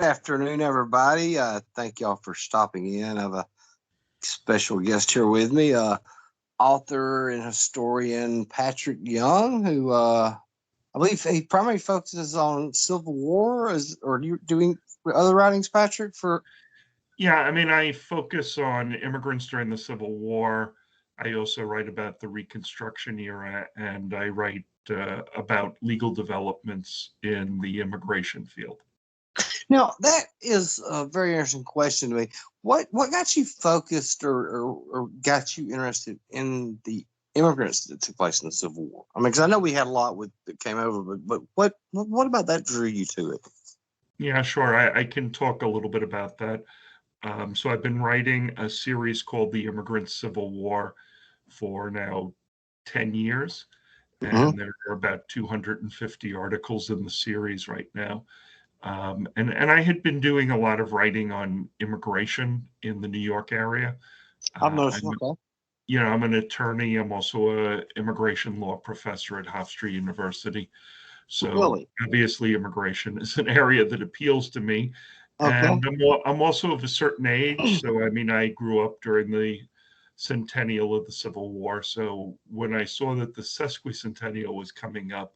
Good afternoon, everybody. Thank y'all for stopping in. I have a special guest here with me, author and historian Patrick Young, who I believe he primarily focuses on Civil War. Or are you doing other writings, Patrick? Yeah, I mean, I focus on immigrants during the Civil War. I also write about the Reconstruction era, and I write about legal developments in the immigration field. Now, that is a very interesting question to me. What got you focused or got you interested in the immigrants that took place in the Civil War? I mean, because I know we had a lot that came over, but what about that drew you to it? Yeah, sure. I can talk a little bit about that. So I've been writing a series called The Immigrant Civil War for now 10 years, Mm-hmm. and there are about 250 articles in the series right now. And I had been doing a lot of writing on immigration in the New York area. I've Uh, noticed. I'm, Okay. I'm an attorney. I'm also a immigration law professor at Hofstra University. So Really? obviously, immigration is an area that appeals to me. Okay. And I'm also of a certain age. So, I mean, I grew up during the centennial of the Civil War. So when I saw that the sesquicentennial was coming up,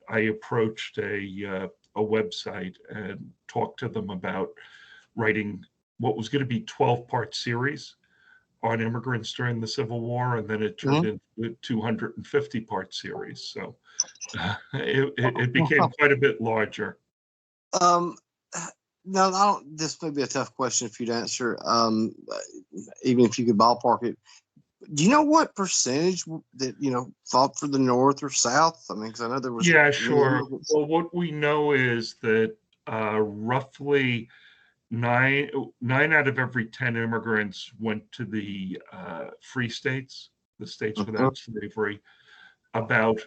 I approached a website and talked to them about writing what was going to be 12-part series on immigrants during the Civil War, and then it turned Mhm. into a 250-part series. So it became quite a bit larger. Um, no, I don't. This may be a tough question for you to answer. Even if you could ballpark it, do you know what percentage that fought for the North or South? I mean, because I know there was Yeah, many sure. immigrants. Well, what we know is that roughly nine nine out of every 10 immigrants went to the free states, the states Mhm. without slavery. About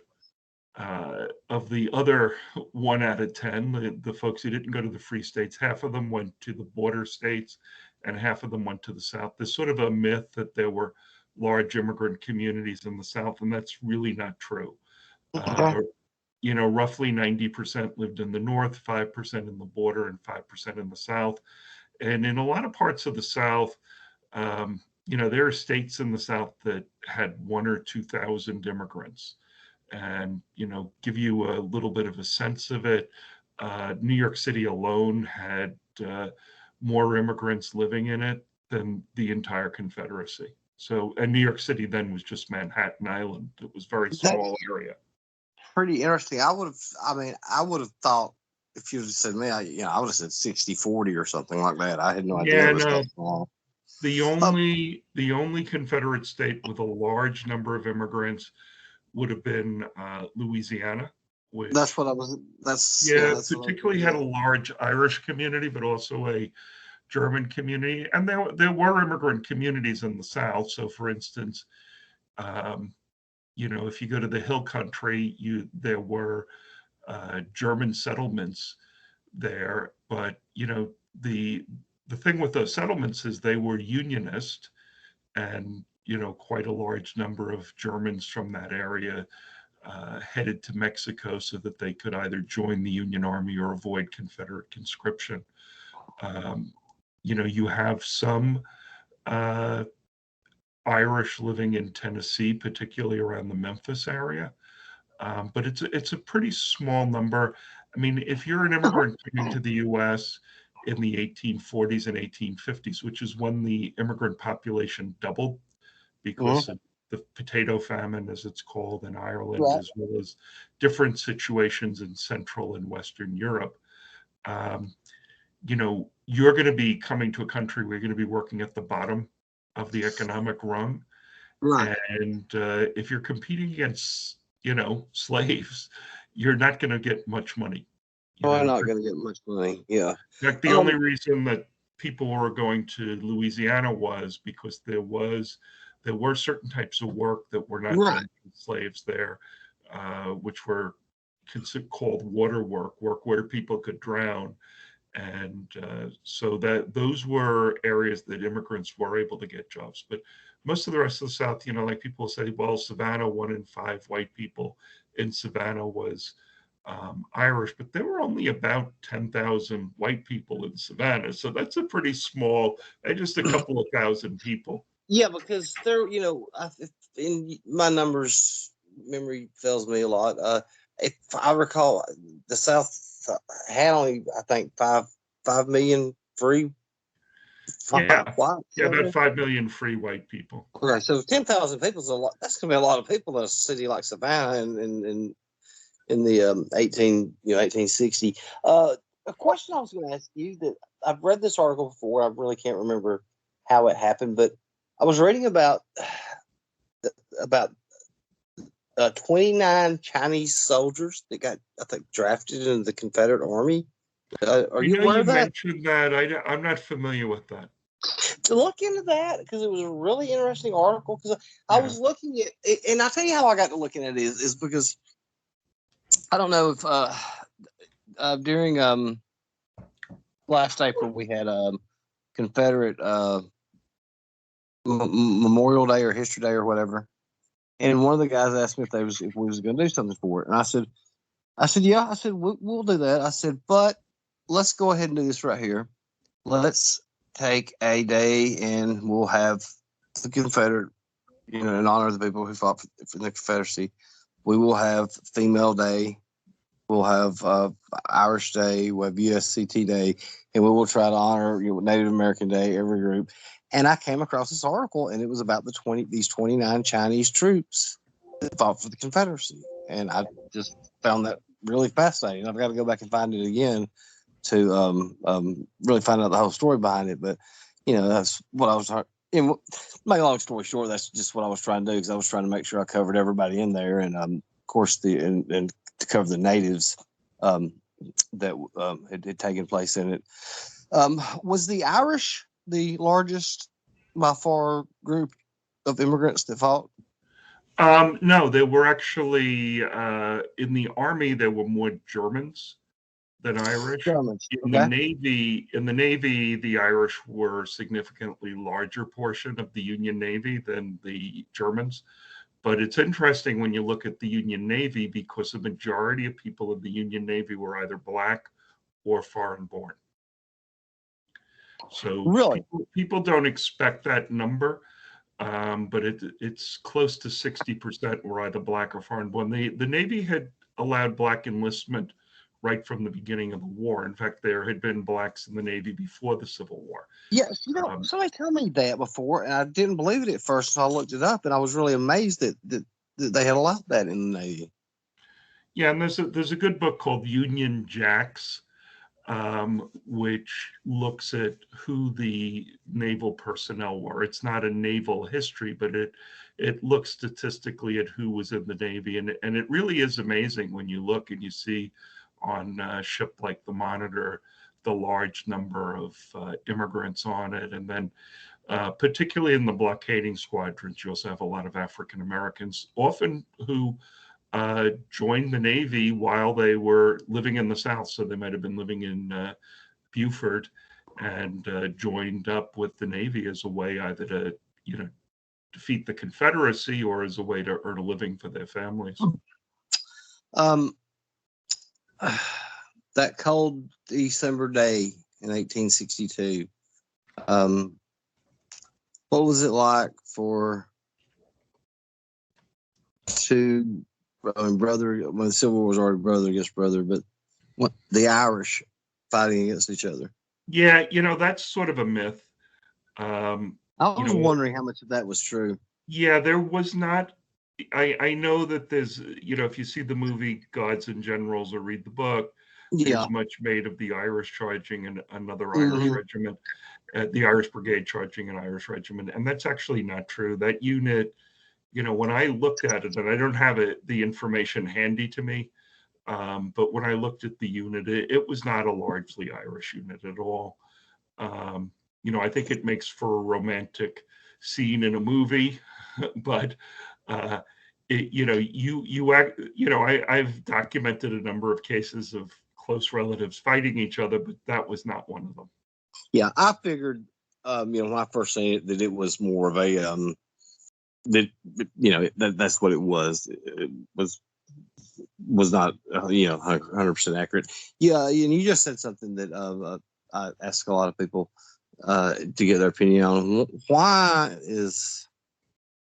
of the other 1 out of 10, the folks who didn't go to the free states, half of them went to the border states and half of them went to the South. There's sort of a myth that there were large immigrant communities in the South, and that's really not true. Okay. Uh, Roughly 90% lived in the North, 5% in the border, and 5% in the South. And in a lot of parts of the South, there are states in the South that had 1 or 2 thousand immigrants. And, give you a little bit of a sense of it. New York City alone had more immigrants living in it than the entire Confederacy. So, and New York City then was just Manhattan Island. It was a very That's small area. pretty interesting. I would have thought if you had said me, I would have said 60-40 or something like that. I had no idea Yeah, it was no, that small. the Um, only Confederate state with a large number of immigrants would have been Louisiana, that's which, what I was. yeah, That's what I was particularly getting had at. a large Irish community, but also a German community, and there were immigrant communities in the South. So, for instance, um, if you go to the Hill Country, there were German settlements there, but the thing with those settlements is they were unionist, and quite a large number of Germans from that area headed to Mexico so that they could either join the Union Army or avoid Confederate conscription. Um, you have some uh, Irish living in Tennessee, particularly around the Memphis area, but it's a pretty small number. I mean, if you're an immigrant coming to the U.S. in the 1840s and 1850s, which is when the immigrant population doubled Mhm. because of the potato famine, as it's called in Ireland, Right. as well as different situations in Central and Western Europe. Um, you're going to be coming to a country where you're going to be working at the bottom of the economic rung. Right. And if you're competing against, slaves, you're not going to get much money. You Oh, I'm know, not going to get much money. Yeah. in fact, the only Um. reason that people were going to Louisiana was because there were certain types of work that were not Right. done by slaves there, which were called water work where people could drown. And so that those were areas that immigrants were able to get jobs. But most of the rest of the South, like people say, well, Savannah, 1 in 5 white people in Savannah was Irish, but there were only about 10,000 white people in Savannah. So that's a pretty small, just a couple of thousand people. Yeah, because there, in my numbers, memory fails me a lot. If I recall, the South had only, I think, 5 million free. Yeah, White, about 5 million free white people. Okay, so 10,000 people is a lot. That's going to be a lot of people in a city like Savannah in the 1860. A question I was going to ask you, that I've read this article before. I really can't remember how it happened, but I was reading about 29 Chinese soldiers that got, I think, drafted into the Confederate Army. Are you aware of that? Mentioned that. I'm not familiar with that. To look into that, because it was a really interesting article. Because I was looking at it, and I'll tell you how I got to looking at it is because I don't know if during last April we had Confederate Memorial Day or History Day or whatever, and one of the guys asked me if we was going to do something for it, and I said yeah, I said we'll do that. I said, but let's go ahead and do this right here. Let's take a day and we'll have the Confederate, in honor of the people who fought for the Confederacy. We will have Female Day. We'll have Irish Day. We'll have USCT Day, and we will try to honor Native American Day, every group. And I came across this article, and it was about these 29 Chinese troops that fought for the Confederacy, and I just found that really fascinating. I've got to go back and find it again to really find out the whole story behind it. But that's what I was. Make a long story short, that's just what I was trying to do, because I was trying to make sure I covered everybody in there, and of course and to cover the natives that had taken place in it. Was the Irish the largest by far group of immigrants that fought? No, there were actually in the army there were more Germans than Irish. Germans. In the Navy, the Irish were a significantly larger portion of the Union Navy than the Germans. But it's interesting when you look at the Union Navy, because the majority of people in the Union Navy were either Black or foreign born. So really, people don't expect that number, but it's close to 60% were either Black or foreign born. The Navy had allowed Black enlistment right from the beginning of the war. In fact, there had been Blacks in the Navy before the Civil War. Yes, somebody told me that before, and I didn't believe it at first. So I looked it up, and I was really amazed that they had allowed that in the Navy. Yeah, and there's a good book called Union Jacks, which looks at who the naval personnel were. It's not a naval history, but it looks statistically at who was in the Navy, and it really is amazing when you look and you see on a ship like the Monitor the large number of immigrants on it, and then particularly in the blockading squadrons, you also have a lot of African Americans, often who joined the Navy while they were living in the South. So they might have been living in Beaufort and joined up with the Navy as a way either to, defeat the Confederacy or as a way to earn a living for their families. That cold December day in 1862, what was it like for brother, when the Civil War was already brother against brother, but the Irish fighting against each other? Yeah, that's sort of a myth. I was wondering how much of that was true. Yeah, there was not. I know that there's, if you see the movie Gods and Generals or read the book, there's much made of the Irish charging and another Irish regiment, the Irish Brigade charging an Irish regiment. And that's actually not true. That unit, when I looked at it, and I don't have the information handy to me, but when I looked at the unit, it was not a largely Irish unit at all. I think it makes for a romantic scene in a movie, but I've documented a number of cases of close relatives fighting each other, but that was not one of them. Yeah, I figured, when I first seen it, that it was more of a that's what it was. It was was not 100% accurate. Yeah, and you just said something that I ask a lot of people to get their opinion on. Why is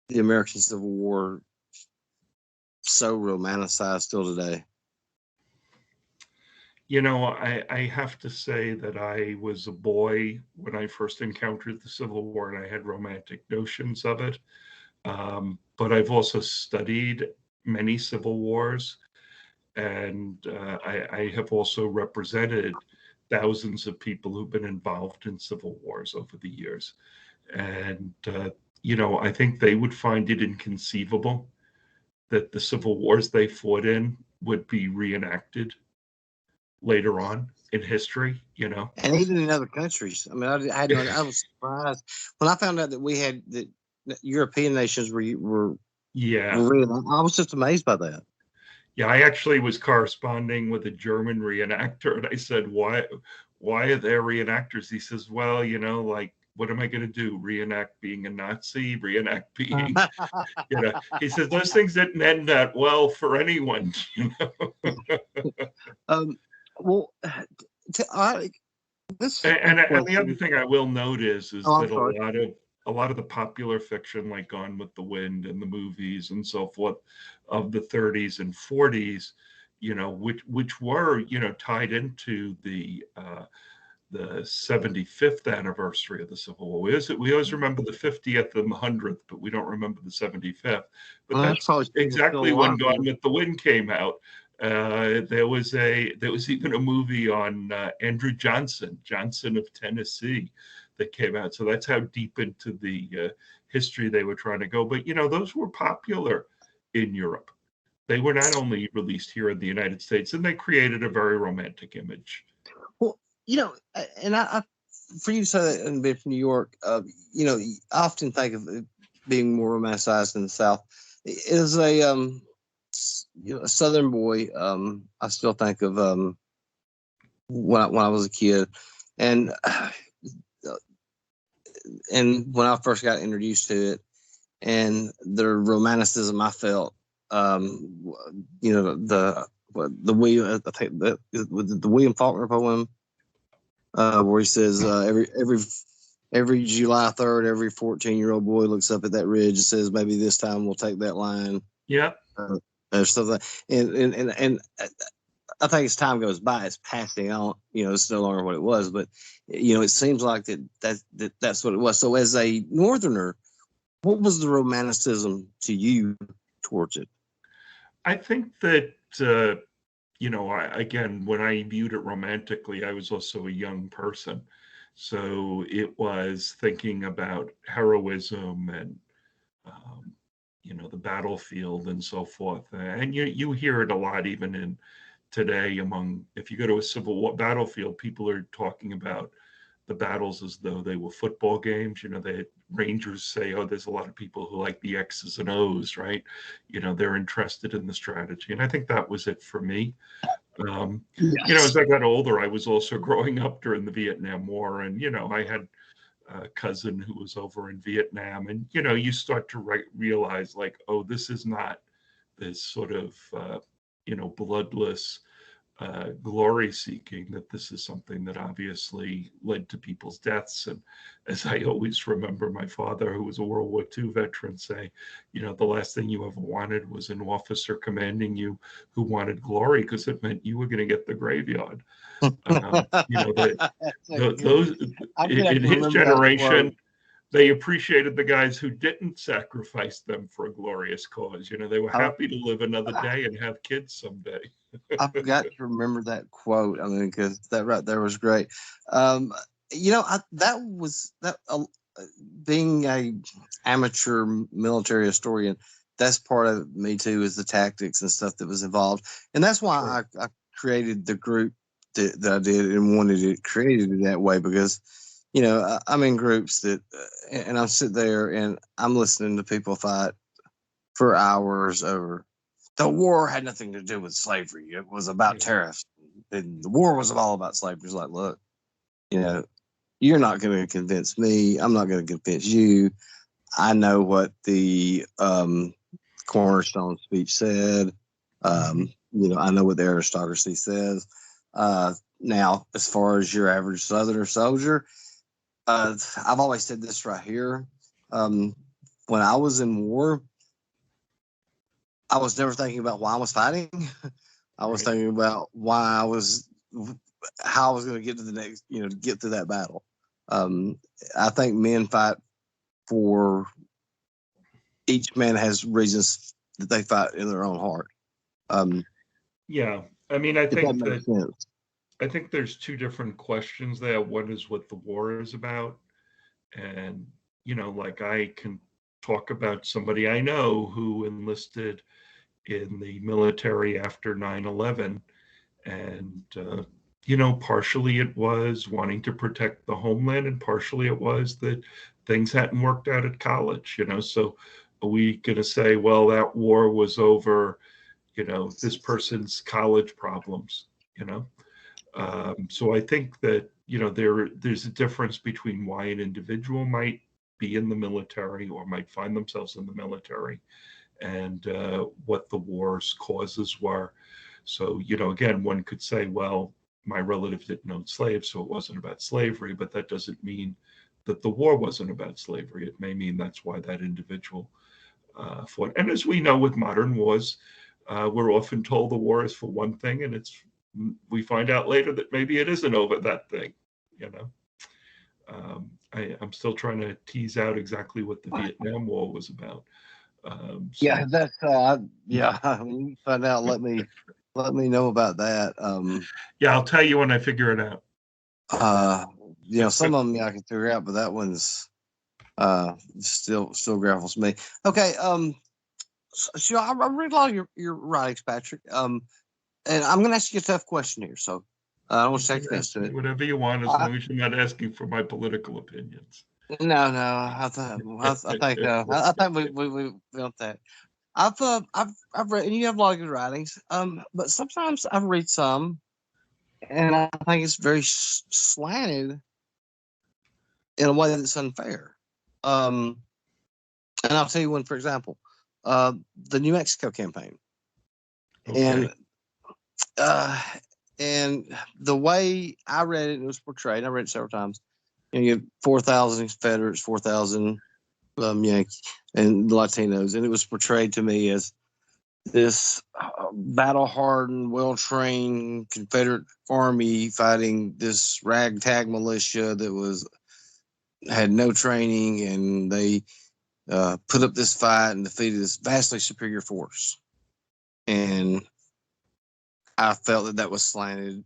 the American Civil War so romanticized still today? I have to say that I was a boy when I first encountered the Civil War, and I had romantic notions of it. But I've also studied many civil wars, and I have also represented thousands of people who've been involved in civil wars over the years. And, I think they would find it inconceivable that the civil wars they fought in would be reenacted later on in history. And even in other countries. I mean, I was surprised when I found out that we had that European nations were Yeah. I was just amazed by that. Yeah, I actually was corresponding with a German reenactor, and I said, why are there reenactors? He says, well, like, what am I going to do? Reenact being a Nazi, reenact being, he says, those things didn't end that well for anyone. Well, and the other thing I will note is that a lot of the popular fiction, like Gone with the Wind and the movies and so forth, of the 30s and 40s, which were tied into the 75th anniversary of the Civil War. We always remember the 50th and the 100th, but we don't remember the 75th. But that's exactly when Gone with the Wind came out. There was even a movie on Andrew Johnson of Tennessee, that came out. So that's how deep into the history they were trying to go. But those were popular in Europe. They were not only released here in the United States, and they created a very romantic image. Well, and I for you to say that and being from New York, I often think of it being more romanticized in the South. As a Southern boy, I still think of when I was a kid, and when I first got introduced to it, and the romanticism I felt, the William, I think the William Faulkner poem, where he says every July 3rd, every 14-year-old boy looks up at that ridge and says, maybe this time we'll take that line. Yeah. Stuff like, and I think as time goes by, it's passing on. It's no longer what it was, but it seems like that's what it was. So, as a Northerner, what was the romanticism to you towards it? I think that again, when I viewed it romantically, I was also a young person, so it was thinking about heroism and the battlefield and so forth. And you hear it a lot even in today if you go to a Civil War battlefield, people are talking about the battles as though they were football games. The Rangers say, oh, there's a lot of people who like the X's and O's, right? They're interested in the strategy. And I think that was it for me. Yes. As I got older, I was also growing up during the Vietnam War, and I had a cousin who was over in Vietnam, and you start to realize, like, oh, this is not this sort of bloodless glory seeking, that this is something that obviously led to people's deaths. And as I always remember my father, who was a World War II veteran, say, the last thing you ever wanted was an officer commanding you who wanted glory, because it meant you were going to get the graveyard. Those in his generation, they appreciated the guys who didn't sacrifice them for a glorious cause. They were happy to live another day and have kids someday. I forgot to remember that quote. I mean, because that right there was great. Being a amateur military historian, that's part of me too, is the tactics and stuff that was involved. And that's why I created the group that I did and wanted it created it that way, because I'm in groups that, and I'm sitting there and I'm listening to people fight for hours over the war had nothing to do with slavery. It was about tariffs. And the war was all about slavery. It's like, look, you're not going to convince me. I'm not going to convince you. I know what the Cornerstone speech said. I know what the aristocracy says. Now, as far as your average Southerner soldier, I've always said this right here. When I was in war, I was never thinking about why I was fighting. I was thinking about how I was going to get to the next, get through that battle. I think men fight for, each man has reasons that they fight in their own heart. Yeah, I mean, I think there's two different questions there. One is what the war is about, and like I can talk about somebody I know who enlisted in the military after 9/11, and partially it was wanting to protect the homeland, and partially it was that things hadn't worked out at college. So are we going to say, well, that war was over, this person's college problems? So I think that there's a difference between why an individual might be in the military or might find themselves in the military, and what the war's causes were. So, again, one could say, well, my relative didn't own slaves, so it wasn't about slavery, but that doesn't mean that the war wasn't about slavery. It may mean that's why that individual fought. And as we know with modern wars, we're often told the war is for one thing, and we find out later that maybe it isn't over that thing. I'm still trying to tease out exactly what the Vietnam War was about. Yeah, that's when you find out, let me know about that. Yeah, I'll tell you when I figure it out. Some of them I can figure out, but that one's still grapples me. Okay, so I read a lot of your writings, Patrick. And I'm going to ask you a tough question here, so I don't want to take offense to it. Whatever you want, as long as you're not asking for my political opinions. No, I think we built that. I've read, and you have a lot of good writings. But sometimes I read some, and I think it's very slanted in a way that's unfair. And I'll tell you one, for example, the New Mexico campaign, and the way I read it, it was portrayed. And I read it several times. You have 4,000 Confederates, 4,000 Yankees, and Latinos, and it was portrayed to me as this battle-hardened, well-trained Confederate army fighting this ragtag militia that had no training, and they put up this fight and defeated this vastly superior force. And I felt that was slanted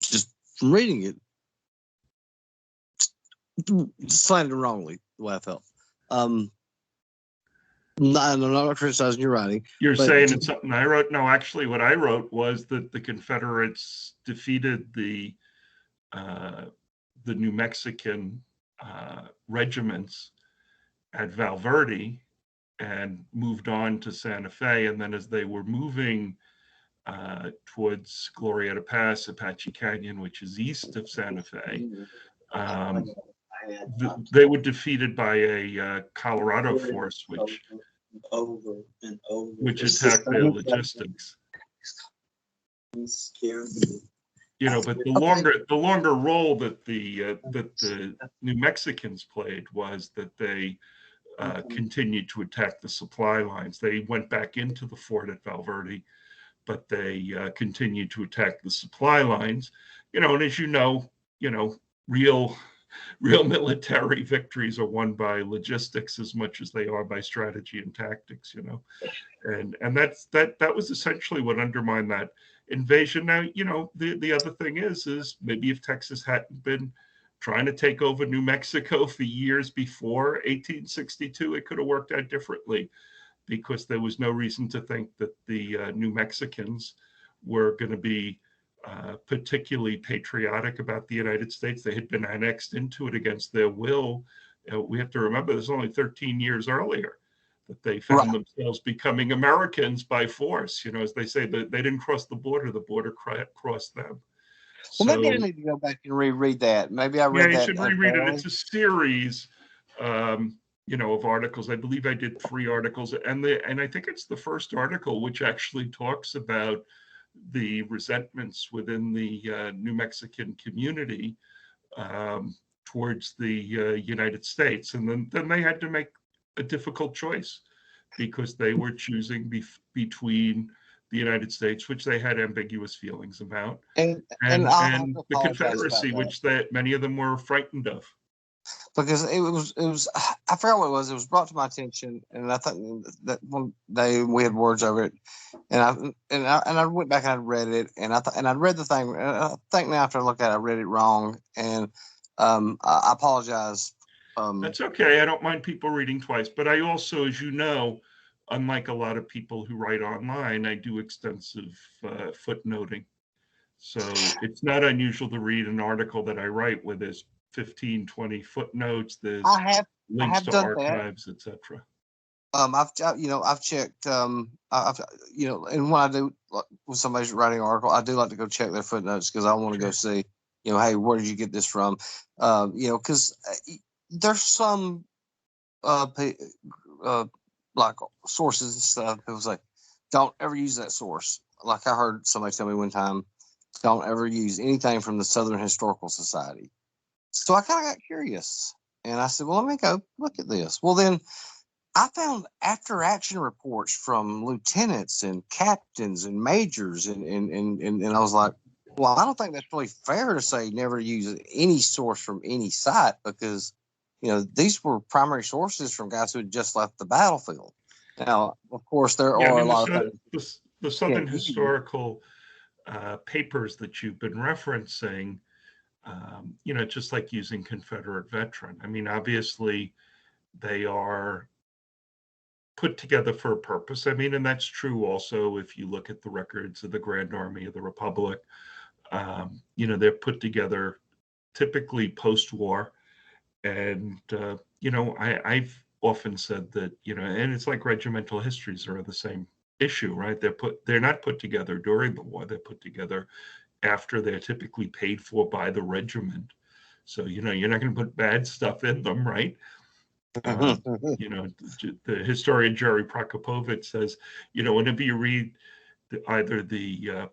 just from reading it. Slanted wrongly, the way I felt. I'm not criticizing your writing. You're saying it's something I wrote? No, actually, what I wrote was that the Confederates defeated the New Mexican regiments at Val Verde and moved on to Santa Fe. And then as they were moving towards Glorieta Pass, Apache Canyon, which is east of Santa Fe, they were defeated by a Colorado force, which attacked their logistics. But the longer role that the New Mexicans played was that they continued to attack the supply lines. They went back into the fort at Val Verde, but they continued to attack the supply lines. And as real military victories are won by logistics as much as they are by strategy and tactics, and that was essentially what undermined that invasion. Now, the other thing is maybe if Texas hadn't been trying to take over New Mexico for years before 1862, it could have worked out differently, because there was no reason to think that the New Mexicans were going to be particularly patriotic about the United States. They had been annexed into it against their will. We have to remember this was only 13 years earlier that they found themselves becoming Americans by force. As they say, they didn't cross the border crossed them. Well, maybe I need to go back and reread that. Maybe I read that. Yeah, you should reread it. It's a series. of articles. I believe I did 3 articles, and I think it's the first article which actually talks about the resentments within the New Mexican community towards the United States. And then they had to make a difficult choice because they were choosing between the United States, which they had ambiguous feelings about, and and I'll have to the apologize about Confederacy, that, which many of them were frightened of. because it was I forgot what it was. It was brought to my attention, and I think that one day we had words over it, and I went back and I read it, and I read the thing. And I think now after I look at it, I read it wrong, and I apologize. That's okay. I don't mind people reading twice, but I also, as you know, unlike a lot of people who write online, I do extensive footnoting. So it's not unusual to read an article that I write where there's 15, 20 footnotes, there's I links have to done that. archives, etc. I've checked. I've and when I do when somebody's writing an article, I do like to go check their footnotes because I want to go see, hey, where did you get this from? Because there's some like sources and stuff. People say, don't ever use that source. Like I heard somebody tell me one time, don't ever use anything from the Southern Historical Society. So I kind of got curious, and I said, well, let me go look at this. Well, then I found after action reports from lieutenants and captains and majors, and I was like, well, I don't think that's really fair to say never use any source from any site, because these were primary sources from guys who had just left the battlefield. Now, of course, there Yeah, I are a mean, lot of things. the Southern historical papers that you've been referencing, just like using Confederate veteran. I mean, obviously, they are put together for a purpose. I mean, and that's true also if you look at the records of the Grand Army of the Republic. They're put together typically post-war. And, I've often said that, and it's like regimental histories are the same issue, right? They're not put together during the war. They're put together after they're typically paid for by the regiment. So, you're not going to put bad stuff in them, right? The historian Jerry Prokopowicz says, whenever you read either the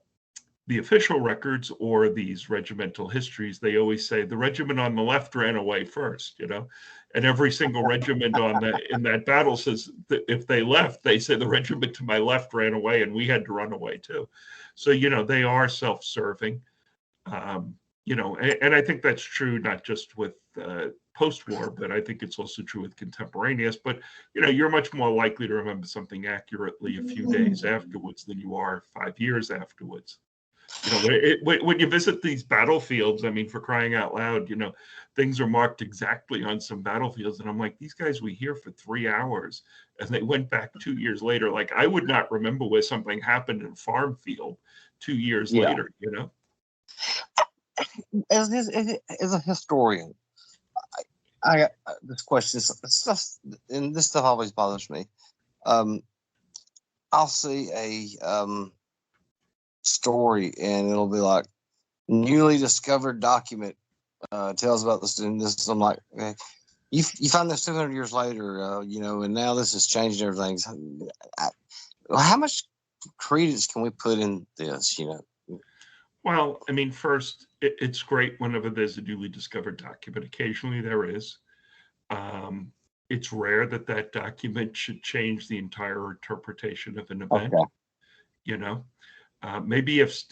official records or these regimental histories, they always say the regiment on the left ran away first, and every single regiment in that battle says that if they left, they say the regiment to my left ran away and we had to run away too. So, they are self-serving. And I think that's true not just with post-war, but I think it's also true with contemporaneous. But you're much more likely to remember something accurately a few days afterwards than you are 5 years afterwards. When you visit these battlefields, I mean, for crying out loud, things are marked exactly on some battlefields, and I'm like, these guys were here for 3 hours, and they went back 2 years later. Like, I would not remember where something happened in a farm field 2 years later. As a historian, I got this question. This stuff always bothers me. I'll see a story, and it'll be like newly discovered document tells about this and this. I'm like, okay, you find this 200 years later, and now this has changed everything. How much credence can we put in this? Well, I mean, first, it's great whenever there's a newly discovered document. Occasionally there is. It's rare that document should change the entire interpretation of an event. Okay. Maybe if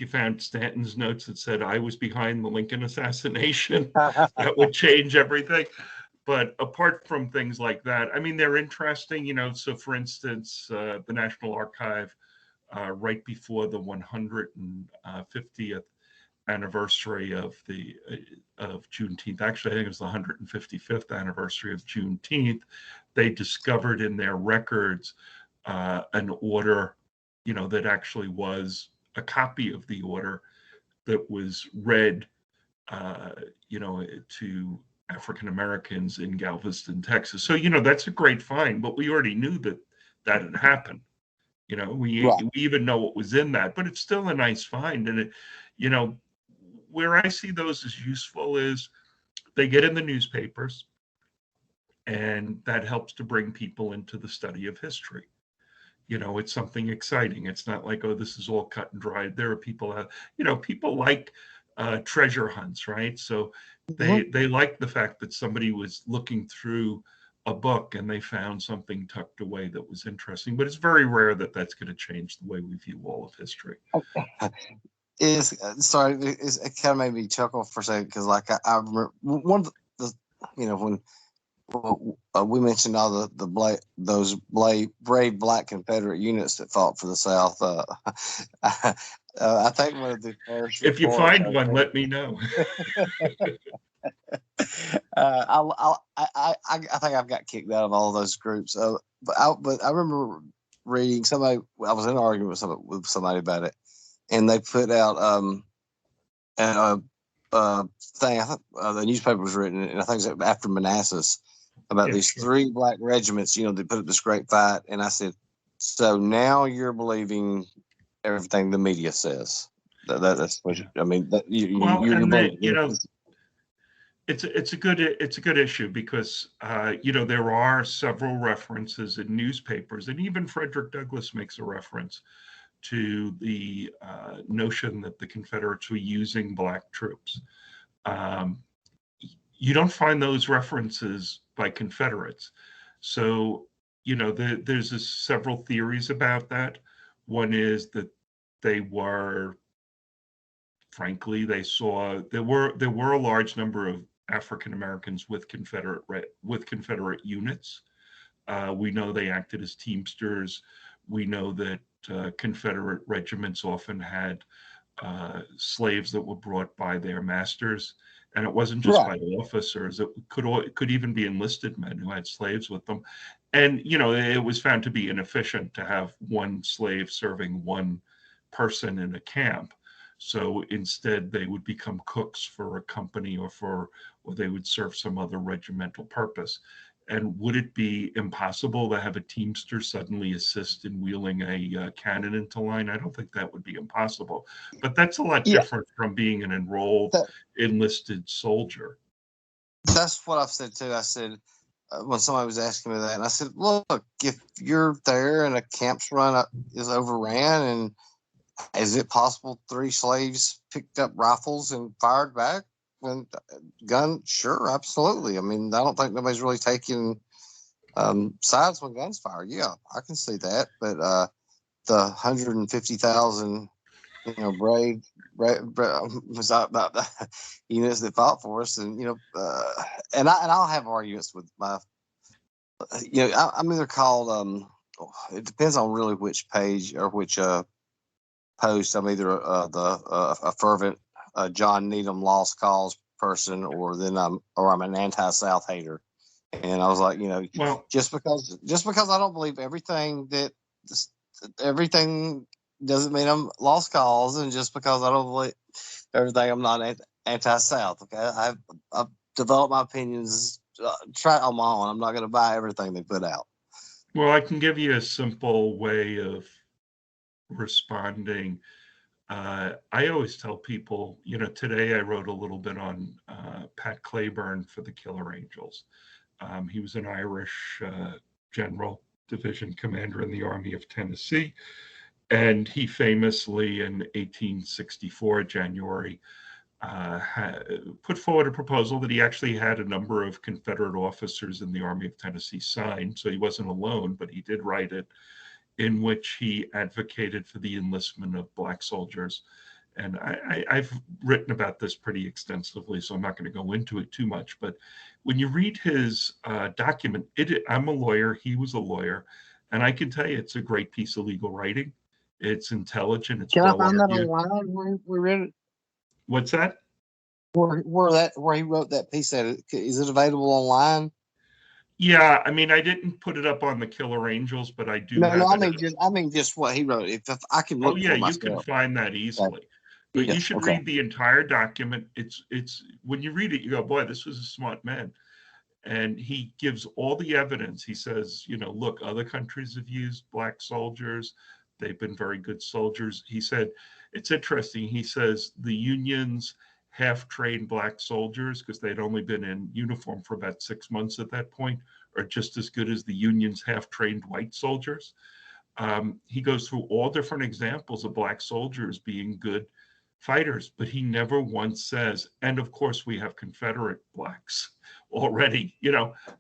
you found Stanton's notes that said I was behind the Lincoln assassination, that would change everything. But apart from things like that, I mean, they're interesting. So, for instance, the National Archive, right before the 150th anniversary of Juneteenth. Actually, I think it was the 155th anniversary of Juneteenth. They discovered in their records an order, that actually was a copy of the order that was read, to African Americans in Galveston, Texas. So, that's a great find, but we already knew that had happened. We even know what was in that, but it's still a nice find. And where I see those as useful is they get in the newspapers, and that helps to bring people into the study of history. It's something exciting. It's not like, oh, this is all cut and dried. There are people out, people like treasure hunts, right? So they like the fact that somebody was looking through a book and they found something tucked away that was interesting. But it's very rare that that's going to change the way we view all of history. It kind of made me chuckle for a second because, like, I remember one of the, when we mentioned all those brave Black Confederate units that fought for the South. I think one of the first. If you find one, let me know. I think I've got kicked out of all of those groups. But I remember reading somebody. I was in an argument with somebody about it, and they put out thing. I think the newspaper was written, and I think it was after Manassas, about these 3 Black regiments. They put up this great fight, and I said, "So now you're believing everything the media says." That's what I mean. It's a good issue because there are several references in newspapers, and even Frederick Douglass makes a reference to the notion that the Confederates were using Black troops. You don't find those references by Confederates. So, there's several theories about that. One is that they were, frankly, they saw there were a large number of African Americans with Confederate units. We know they acted as teamsters. We know that Confederate regiments often had slaves that were brought by their masters, and it wasn't just by officers. It could even be enlisted men who had slaves with them. And it was found to be inefficient to have one slave serving one person in a camp. So instead, they would become cooks for a company, or they would serve some other regimental purpose. And would it be impossible to have a teamster suddenly assist in wheeling a cannon into line? I don't think that would be impossible. But that's a lot different from being an enrolled, enlisted soldier. That's what I've said too. I said, when somebody was asking me that, and I said, look, if you're there and a camp's is overran, and is it possible 3 slaves picked up rifles and fired back? When gun, sure, absolutely. I mean, I don't think nobody's really taking sides when guns fire. Yeah, I can see that. But the 150,000, brave was about the units that fought for us, and and I'll have arguments with my, I'm either called it depends on really which page or which post. I'm either a fervent John Needham lost cause person, or I'm an anti-South hater. And I was like, just because I don't believe everything doesn't mean I'm lost cause, and just because I don't believe everything, I'm not anti-South. Okay, I've developed my opinions. Try on my own. I'm not going to buy everything they put out. Well, I can give you a simple way of responding. I always tell people, today I wrote a little bit on Pat Claiborne for the Killer Angels. He was an Irish general, division commander in the Army of Tennessee. And he famously, in 1864, January, put forward a proposal that he actually had a number of Confederate officers in the Army of Tennessee sign. So he wasn't alone, but he did write it, in which he advocated for the enlistment of Black soldiers. And I've written about this pretty extensively, so I'm not going to go into it too much. But when you read his document, I'm a lawyer, he was a lawyer, and I can tell you it's a great piece of legal writing. It's intelligent. It's well argued. Can I find that online where we read it? What's that? Where he wrote that piece at it? Is it available online? Yeah, I mean, I didn't put it up on the Killer Angels, but I do. No, I mean just what he wrote. If I can look. Oh yeah, you can find that easily. But you should read the entire document. It's when you read it, you go, boy, this was a smart man. And he gives all the evidence. He says, look, other countries have used Black soldiers. They've been very good soldiers. He said, it's interesting. He says the Unions half-trained black soldiers, because they'd only been in uniform for about 6 months at that point, are just as good as the Union's half-trained white soldiers. He goes through all different examples of black soldiers being good fighters, but he never once says, and of course we have Confederate blacks already.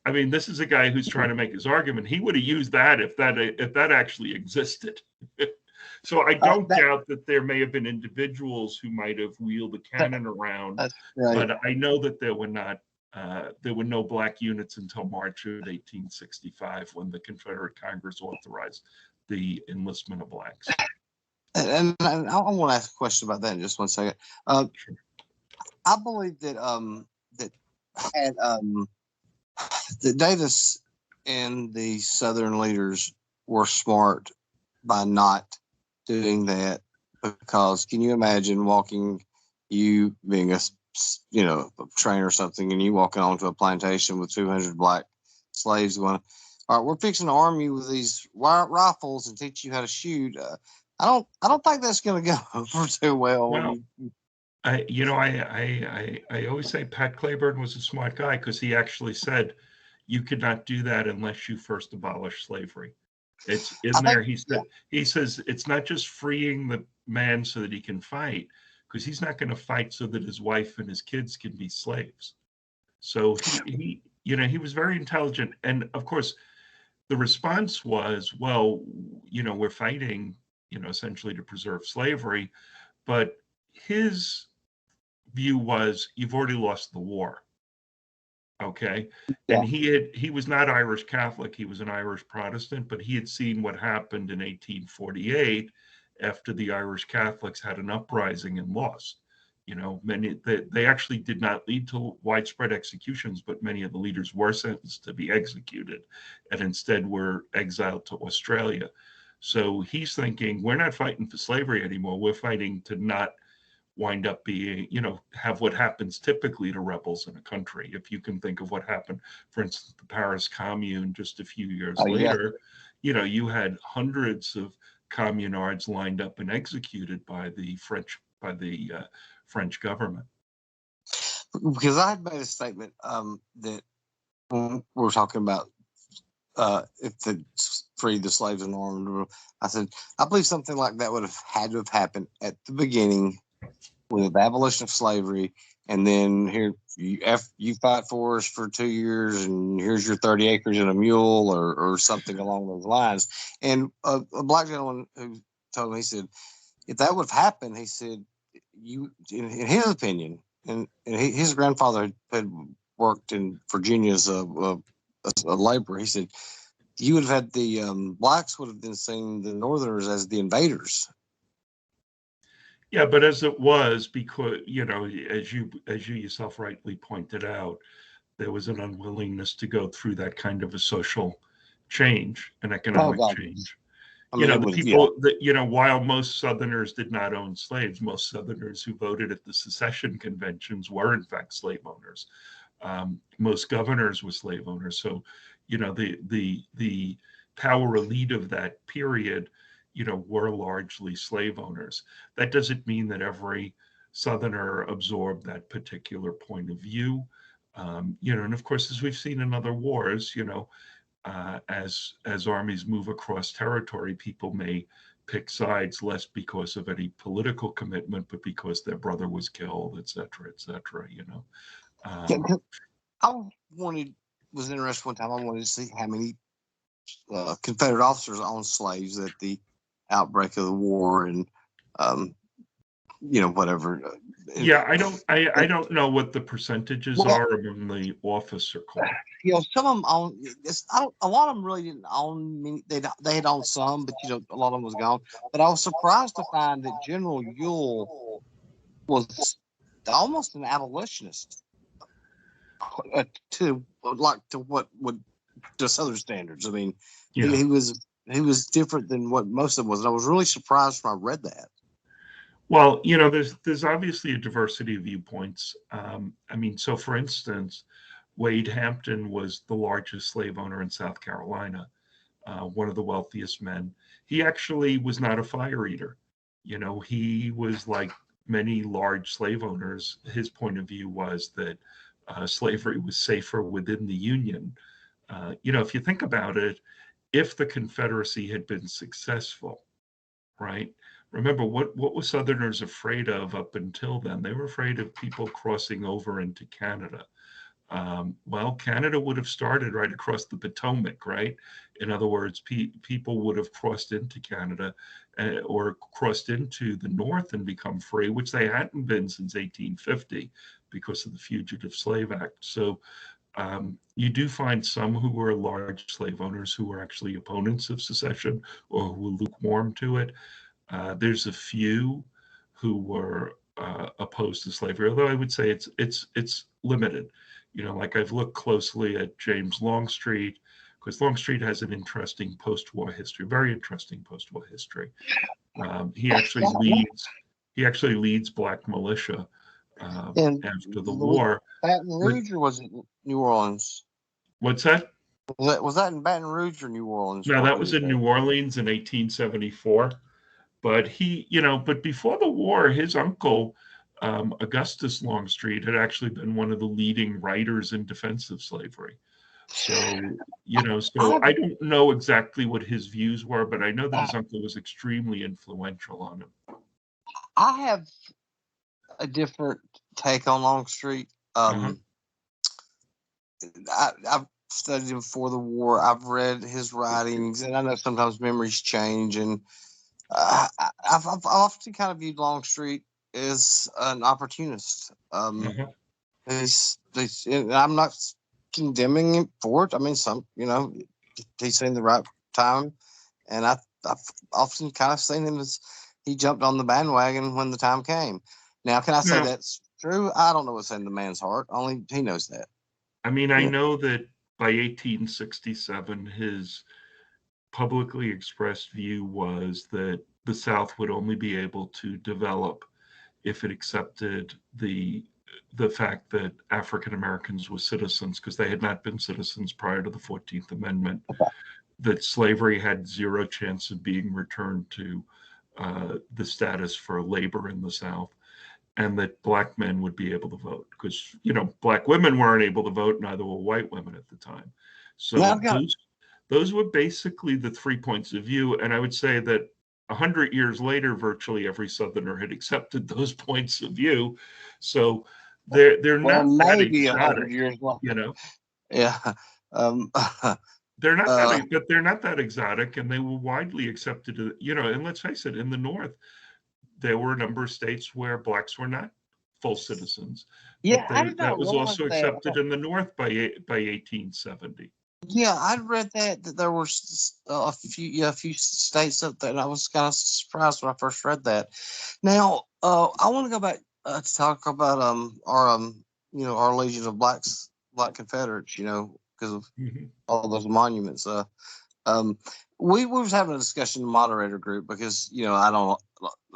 I mean, this is a guy who's trying to make his argument. He would have used that if that actually existed. So I don't doubt that there may have been individuals who might have wheeled the cannon around, right. But I know that there were no black units until March of 1865, when the Confederate Congress authorized the enlistment of blacks. And I want to ask a question about that in just 1 second. Sure. I believe that that Davis and the Southern leaders were smart by not doing that, because can you imagine you being a trainer or something, and you walking onto a plantation with 200 black slaves going, all right, we're fixing to arm you with these rifles and teach you how to shoot. I don't think that's going to go over too well. Well, I always say Pat Claiborne was a smart guy, because he actually said you could not do that unless you first abolish slavery. It's in there. He says it's not just freeing the man so that he can fight, because he's not going to fight so that his wife and his kids can be slaves. So he was very intelligent. And of course, the response was, well, we're fighting, essentially to preserve slavery. But his view was, you've already lost the war. Okay. Yeah. And he was not Irish Catholic. He was an Irish Protestant, but he had seen what happened in 1848 after the Irish Catholics had an uprising and lost. They actually did not lead to widespread executions, but many of the leaders were sentenced to be executed and instead were exiled to Australia. So he's thinking, we're not fighting for slavery anymore. We're fighting to not wind up being, have what happens typically to rebels in a country. If you can think of what happened, for instance, the Paris Commune just a few years later, you had hundreds of communards lined up and executed by the French government. Because I had made a statement that when we were talking about if they freed the slaves and armed, I said I believe something like that would have had to have happened at the beginning with the abolition of slavery, and then here you fight for us for 2 years, and here's your 30 acres and a mule, or something along those lines. And a black gentleman who told me, he said, if that would have happened, he said, in his opinion, and his grandfather had worked in Virginia as a laborer. He said you would have had the blacks would have been seeing the Northerners as the invaders. Yeah, but as it was, because as you yourself rightly pointed out, there was an unwillingness to go through that kind of a social change, an economic change. While most Southerners did not own slaves, most Southerners who voted at the secession conventions were in fact slave owners. Most governors were slave owners. So, the power elite of that period, were largely slave owners. That doesn't mean that every Southerner absorbed that particular point of view. And of course, as we've seen in other wars, as armies move across territory, people may pick sides less because of any political commitment, but because their brother was killed, et cetera, et cetera. I was interested one time. I wanted to see how many Confederate officers owned slaves at the outbreak of the war, and whatever. Yeah, I don't know what the percentages are among the officer corps. Some of them own. A lot of them really didn't own. They had owned some, but a lot of them was gone. But I was surprised to find that General Ewell was almost an abolitionist to what would to Southern standards. I mean, he was different than what most of them was. And I was really surprised when I read that. Well, there's obviously a diversity of viewpoints. So for instance, Wade Hampton was the largest slave owner in South Carolina, one of the wealthiest men. He actually was not a fire eater. He was like many large slave owners, his point of view was that slavery was safer within the Union. If you think about it, if the Confederacy had been successful, right? Remember, what were Southerners afraid of up until then? They were afraid of people crossing over into Canada. Well, Canada would have started right across the Potomac, right? In other words, people would have crossed into Canada or crossed into the North and become free, which they hadn't been since 1850 because of the Fugitive Slave Act. So you do find some who were large slave owners who were actually opponents of secession or who were lukewarm to it. There's a few who were opposed to slavery, although I would say it's limited. Like I've looked closely at James Longstreet, because Longstreet has an interesting post-war history, very interesting post-war history. He actually leads Black Militia after the war. Baton Rouge, or was it New Orleans? What's that? Was that in Baton Rouge or New Orleans? No, that was in New Orleans in 1874. But but before the war, his uncle, Augustus Longstreet, had actually been one of the leading writers in defense of slavery. So I don't know exactly what his views were, but I know that his uncle was extremely influential on him. I have a different take on Longstreet. I've studied him before the war. I've read his writings, and I know sometimes memories change. And I've often kind of viewed Longstreet as an opportunist. I'm not condemning him for it. I mean, he's in the right time, and I've often kind of seen him as he jumped on the bandwagon when the time came. Now, can I say that's true? I don't know what's in the man's heart. Only he knows that. I mean, I know that by 1867, his publicly expressed view was that the South would only be able to develop if it accepted the fact that African Americans were citizens, because they had not been citizens prior to the 14th Amendment, that slavery had zero chance of being returned to the status for labor in the South, and that Black men would be able to vote, because Black women weren't able to vote, neither were white women at the time. So those were basically the 3 points of view, and I would say that 100 years later, virtually every Southerner had accepted those points of view. So they're not maybe that 100 years later. Yeah. They're not that, but they're not that exotic, and they were widely accepted. And let's face it, in the North, there were a number of states where Blacks were not full citizens. Yeah, that was also accepted in the North by 1870. Yeah, I read that there were a few states up there, and I was kind of surprised when I first read that. Now, I want to go back to talk about our Legion of Black Confederates, because of all those monuments. We was having a discussion in the moderator group because I don't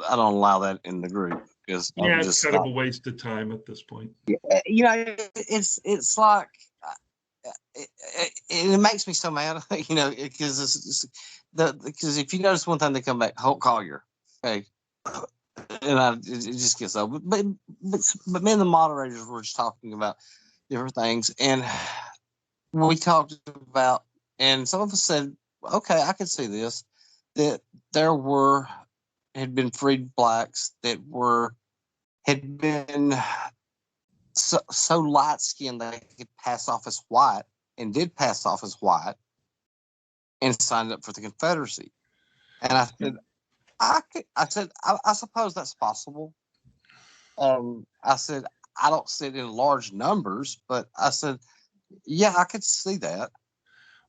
allow that in the group because it's kind of a waste of time at this point. It's like. It makes me so mad, because if you notice one time they come back, Holt Collier, okay, and it just gets over. But me and the moderators were just talking about different things, and we talked about, and some of us said, okay, I could see this, that there had been freed Blacks that had been so light-skinned that they could pass off as white, and did pass off as white, and signed up for the Confederacy. And I said, I suppose that's possible. I said, I don't see it in large numbers, but I said, yeah, I could see that.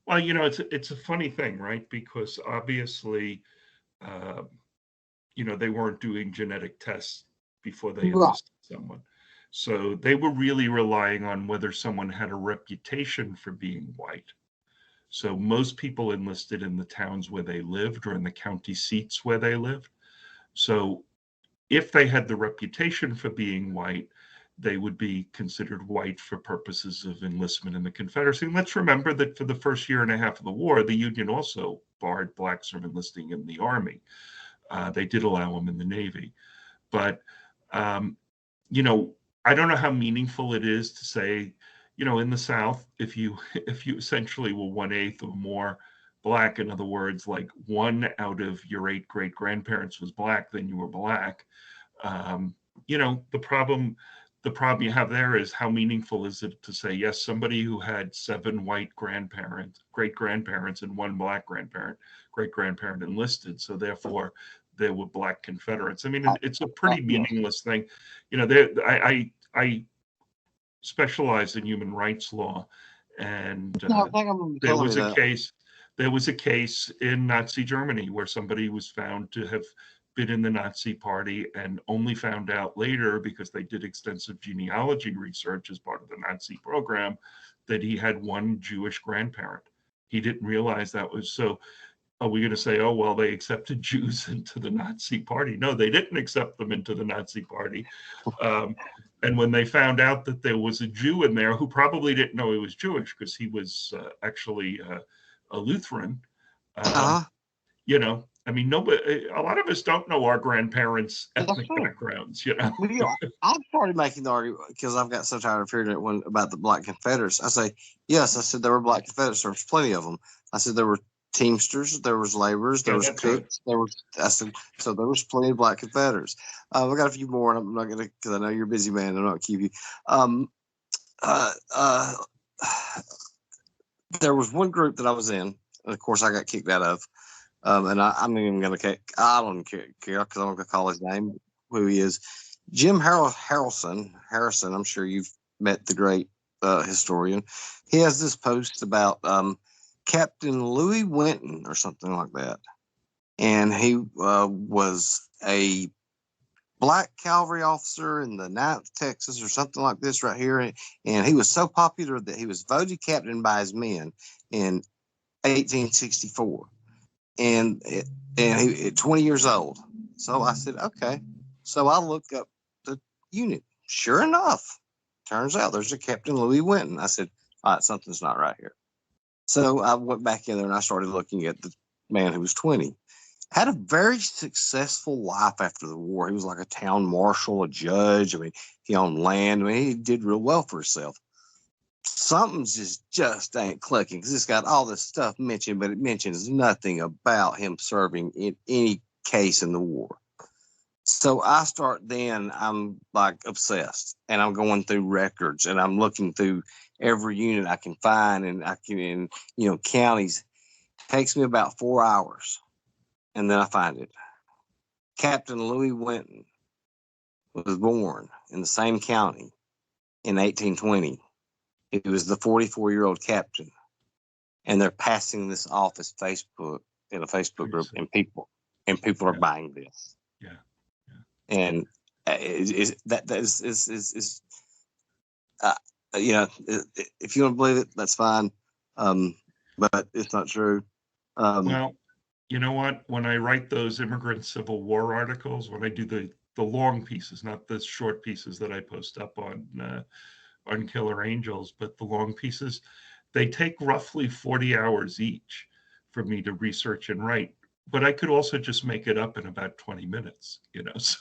Well, it's a funny thing, right? Because obviously, they weren't doing genetic tests before they enlisted someone. So they were really relying on whether someone had a reputation for being white. So most people enlisted in the towns where they lived or in the county seats where they lived. So if they had the reputation for being white, they would be considered white for purposes of enlistment in the Confederacy. And let's remember that for the first year and a half of the war, the Union also barred Blacks from enlisting in the Army. They did allow them in the Navy. But Um, you know, I don't know how meaningful it is to say, in the South, if you if you essentially were 1/8 or more black, in other words, like one out of your 8 great grandparents was black, then you were black. Um, the problem you have there is how meaningful is it to say, yes, somebody who had 7 white grandparents, great grandparents, and 1 black great grandparent enlisted, so therefore there were black Confederates. I mean, it's a pretty Yeah. meaningless thing. I specialize in human rights law, and No, I think I'm there telling me was a that. case there was a case in Nazi Germany where somebody was found to have been in the Nazi party, and only found out later, because they did extensive genealogy research as part of the Nazi program, that he had 1 Jewish grandparent. He didn't realize that was so. Are we going to say, oh, well, they accepted Jews into the Nazi party? No, they didn't accept them into the Nazi party. Um, and when they found out that there was a Jew in there who probably didn't know he was Jewish, because he was actually a Lutheran, um, Uh-huh. I mean, nobody, a lot of us don't know our grandparents' That's ethnic true. backgrounds. But I started making the argument because I've got so tired of hearing it about the Black Confederates. I say, yes, I said there were Black Confederates. There was plenty of them. I said there were Teamsters, there was laborers, there Yeah, was that's right. picks, I said, so there was plenty of Black Confederates. I got a few more, and I'm not going to, because I know you're a busy man. I'm not going to keep you. Um, uh, uh, there was one group that I was in, and of course I got kicked out of. And I'm not even going to, I don't care because I'm going to call his name, who he is. Jim Harrison, I'm sure you've met the great historian. He has this post about Captain Louis Winton or something like that. And he was a black cavalry officer in the 9th Texas or something like this right here. And he was so popular that he was voted captain by his men in 1864. And he at 20 years old. So I said, okay. So I looked up the unit. Sure enough, turns out there's a Captain Louis Winton. I said, all right, something's not right here. So I went back in there and I started looking at the man who was 20. Had a very successful life after the war. He was like a town marshal, a judge. I mean, he owned land. I mean, he did real well for himself. Something's just ain't clicking because it's got all this stuff mentioned, but it mentions nothing about him serving in any case in the war. So I'm like obsessed, and I'm going through records and I'm looking through every unit I can find, and counties. It takes me about 4 hours, and then I find it. Captain Louis Winton was born in the same county in 1820. He was the 44-year-old captain, and they're passing this off as Facebook in a Facebook group, and people are buying this. Yeah. And if you want to believe it, that's fine. But it's not true. Well, you know what? When I write those immigrant Civil War articles, when I do the long pieces, not the short pieces that I post up on Killer Angels, but the long pieces, they take roughly 40 hours each for me to research and write. But I could also just make it up in about 20 minutes. So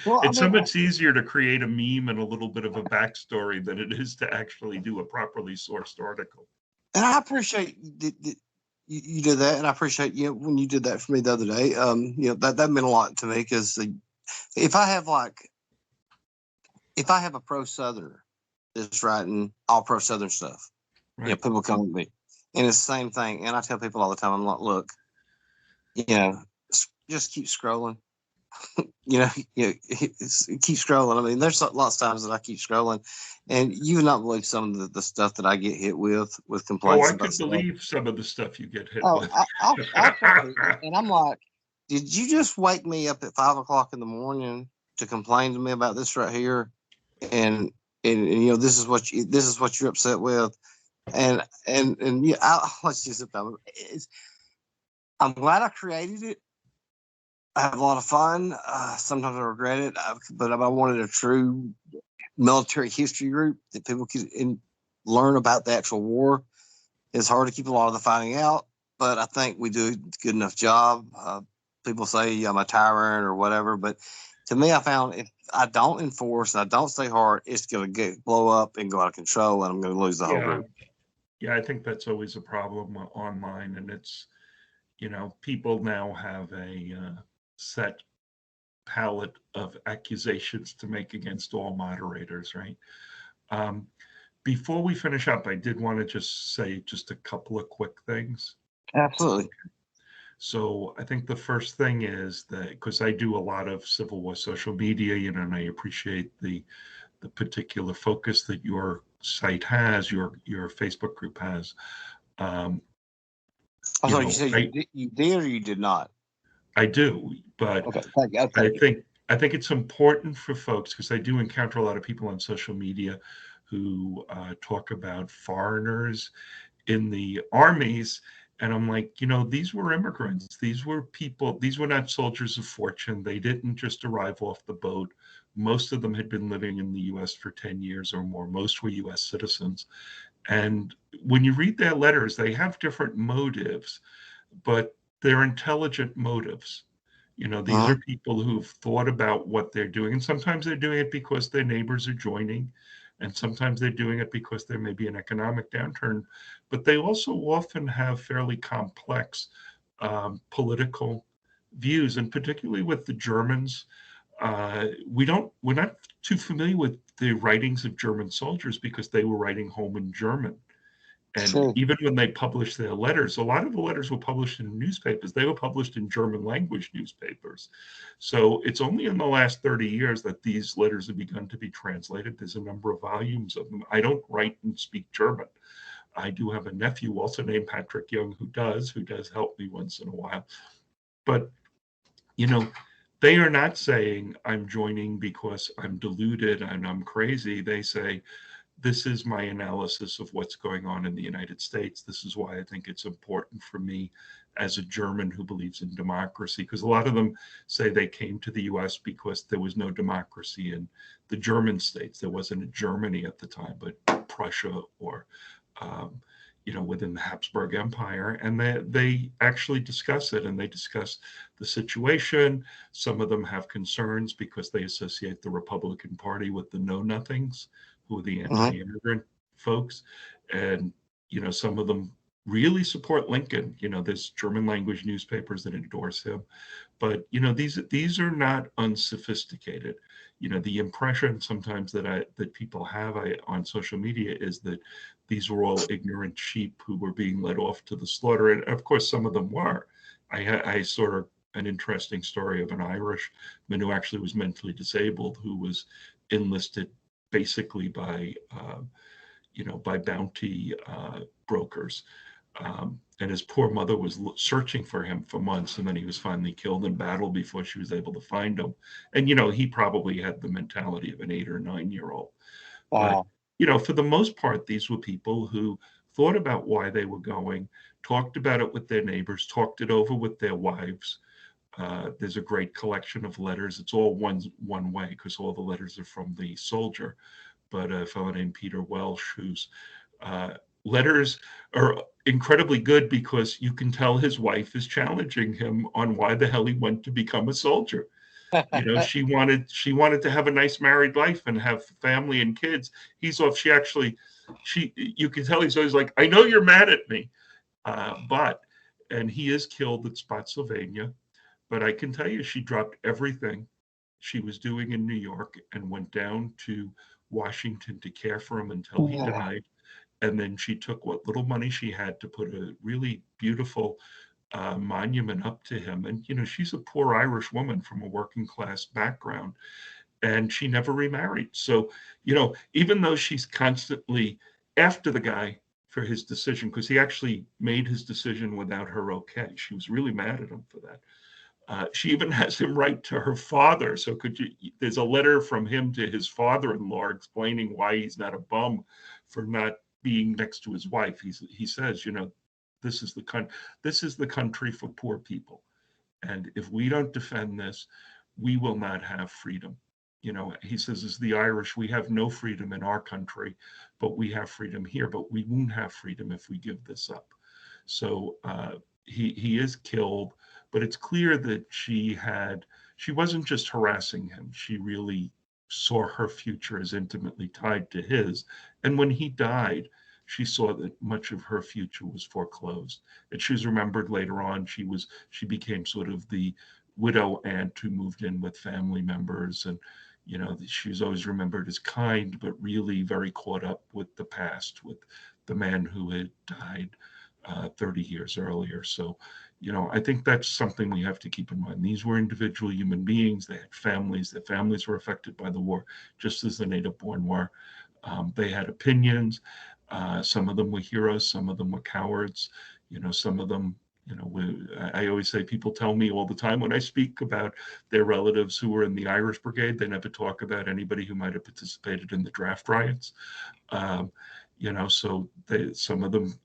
well, it's so much easier to create a meme and a little bit of a backstory than it is to actually do a properly sourced article. And I appreciate you did that, and I appreciate when you did that for me the other day. That meant a lot to me because if I have a pro Southerner that's writing all pro Southern stuff, Right. people come to me, and it's the same thing. And I tell people all the time, I'm like, look, just keep scrolling. Keep scrolling. I mean, there's lots of times that I keep scrolling, and you would not believe some of the stuff that I get hit with complaints. Oh, I could believe some of the stuff you get hit with. I'll tell people, and I'm like, did you just wake me up at 5 o'clock in the morning to complain to me about this right here? And this is what you're upset with, and let's just I'm glad I created it. I have a lot of fun. Sometimes I regret it, but I wanted a true military history group that people could learn about the actual war. It's hard to keep a lot of the fighting out, but I think we do a good enough job. People say I'm a tyrant or whatever, but to me, I found I don't enforce and I don't stay hard, it's going to blow up and go out of control, and I'm going to lose the whole Yeah, group. yeah, I think that's always a problem online, and it's, people now have a set palette of accusations to make against all moderators, right? Um, Before we finish up, I did want to just say just a couple of quick things. Absolutely. So I think the first thing is that, because I do a lot of Civil War social media, and I appreciate the particular focus that your site has, your Facebook group has. Oh, so you said you did or you did not? I do, but okay, thank you. I think it's important for folks, because I do encounter a lot of people on social media who talk about foreigners in the armies. And I'm like, these were immigrants. These were people, these were not soldiers of fortune. They didn't just arrive off the boat. Most of them had been living in the US for 10 years or more. Most were US citizens. And when you read their letters, they have different motives, but they're intelligent motives. These are people who've thought about what they're doing. And sometimes they're doing it because their neighbors are joining. And sometimes they're doing it because there may be an economic downturn. But they also often have fairly complex political views. And particularly with the Germans, we're not too familiar with the writings of German soldiers because they were writing home in German. And even when they published their letters, a lot of the letters were published in newspapers. They were published in German language newspapers. So it's only in the last 30 years that these letters have begun to be translated. There's a number of volumes of them. I don't write and speak German. I do have a nephew also named Patrick Young who does help me once in a while. But, they are not saying I'm joining because I'm deluded and I'm crazy. They say, this is my analysis of what's going on in the United States. This is why I think it's important for me as a German who believes in democracy, because a lot of them say they came to the US because there was no democracy in the German states. There wasn't a Germany at the time, but Prussia or, within the Habsburg Empire. And they actually discuss it, and they discuss the situation. Some of them have concerns because they associate the Republican Party with the know-nothings, who are the anti-immigrant folks. And, some of them really support Lincoln. There's German language newspapers that endorse him. But, these are not unsophisticated. The impression sometimes that people have on social media is that these were all ignorant sheep who were being led off to the slaughter. And of course, some of them were. I sort of an interesting story of an Irishman who actually was mentally disabled, who was enlisted basically by bounty brokers. And his poor mother was searching for him for months, and then he was finally killed in battle before she was able to find him. And, he probably had the mentality of an 8 or 9-year-old. Wow. But, for the most part, these were people who thought about why they were going, talked about it with their neighbors, talked it over with their wives. There's a great collection of letters. It's all one way because all the letters are from the soldier. But a fellow named Peter Welsh, whose letters are incredibly good because you can tell his wife is challenging him on why the hell he went to become a soldier. She wanted to have a nice married life and have family and kids. He's off. You can tell he's always like, I know you're mad at me, and he is killed at Spotsylvania. But I can tell you, she dropped everything she was doing in New York and went down to Washington to care for him until he died. And then she took what little money she had to put a really beautiful monument up to him. And, she's a poor Irish woman from a working class background, and she never remarried. So, even though she's constantly after the guy for his decision, because he actually made his decision without her okay, she was really mad at him for that. She even has him write to her father. So there's a letter from him to his father-in-law explaining why he's not a bum for not being next to his wife. He says, this is the country for poor people. And if we don't defend this, we will not have freedom. He says, as the Irish, we have no freedom in our country, but we have freedom here. But we won't have freedom if we give this up. So he is killed. But it's clear that she had she wasn't just harassing him. She really saw her future as intimately tied to his. And when he died, she saw that much of her future was foreclosed. And she was remembered later on. She became sort of the widow aunt who moved in with family members. And, you know, she was always remembered as kind, but really very caught up with the past, with the man who had died 30 years earlier. So, you know, I think that's something we have to keep in mind. These were individual human beings. They had families. Their families were affected by the war, just as the native-born were. They had opinions. Some of them were heroes. Some of them were cowards. You know, some of them, you know, I always say, people tell me all the time when I speak about their relatives who were in the Irish Brigade, they never talk about anybody who might have participated in the draft riots. You know, so some of them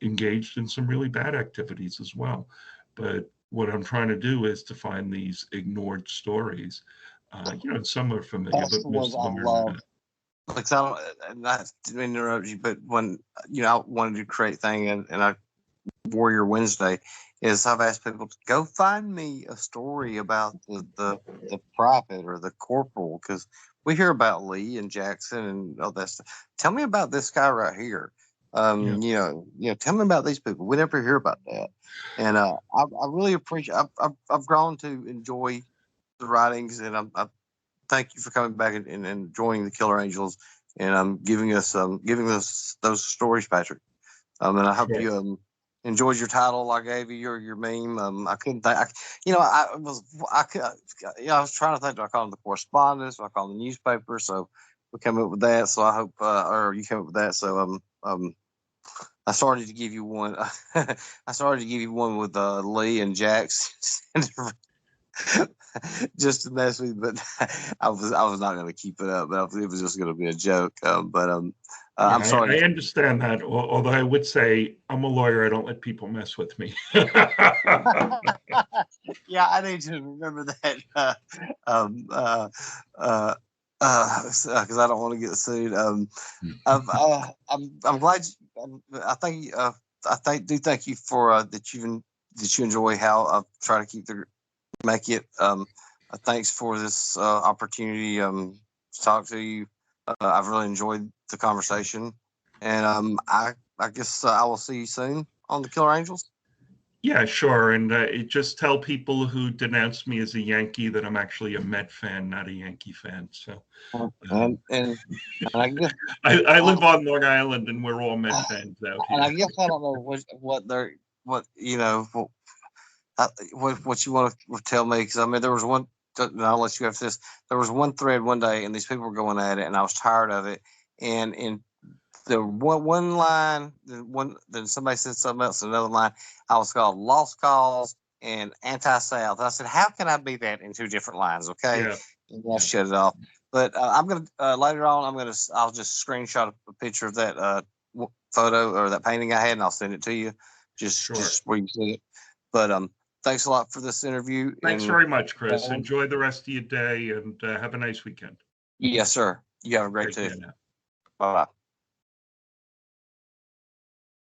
engaged in some really bad activities as well. But what I'm trying to do is to find these ignored stories. You know, and some are familiar, That's but the most ones of I them are love. not. Like, I don't, and I didn't mean to interrupt you, but when, you know, I wanted to create thing, and I Warrior Wednesday is I've asked people to go find me a story about the private or the corporal, because we hear about Lee and Jackson and all that stuff. Tell me about this guy right here. Yeah. You know, tell me about these people. We never hear about that, and I really appreciate. I've grown to enjoy the writings, and I thank you for coming back and joining the Killer Angels, and giving us those stories, Patrick. And I hope Sure. you enjoyed your title I gave you, your meme. I couldn't think. You know, I was trying to think. Do I call them the correspondence? Do I call them the newspaper? So we came up with that. So I hope, or you came up with that. So I started to give you one. I started to give you one with Lee and Jax, just to mess with you. But I was not going to keep it up. But it was just going to be a joke. Yeah, I'm sorry. I understand that. Although I would say I'm a lawyer, I don't let people mess with me. Yeah, I need to remember that. Because I don't want to get sued. I'm glad. Thank you for that you enjoy how I try to make it. Thanks for this opportunity to talk to you. I've really enjoyed the conversation, and I guess I will see you soon on the Killer Angels. Yeah, sure. And just tell people who denounced me as a Yankee that I'm actually a Met fan, not a Yankee fan. So And I guess I live on Long Island, and we're all Met fans out and I here. guess I don't know what you know what you want to tell me, because I mean there was one. I'll let you have this. There was one thread one day, and these people were going at it, and I was tired of it. And in the one line, then somebody said something else. Another line, I was called lost cause and anti-South. I said, how can I be that in two different lines? Okay, Yeah. and I shut it off. But I'm gonna later on. I'll just screenshot a picture of that photo or that painting I had, and I'll send it to you. Sure. Just where you see it. But thanks a lot for this interview. Thanks And very much, Chris. Enjoy the rest of your day, and have a nice weekend. yes, sir. You have a great Take day. care now. Bye bye.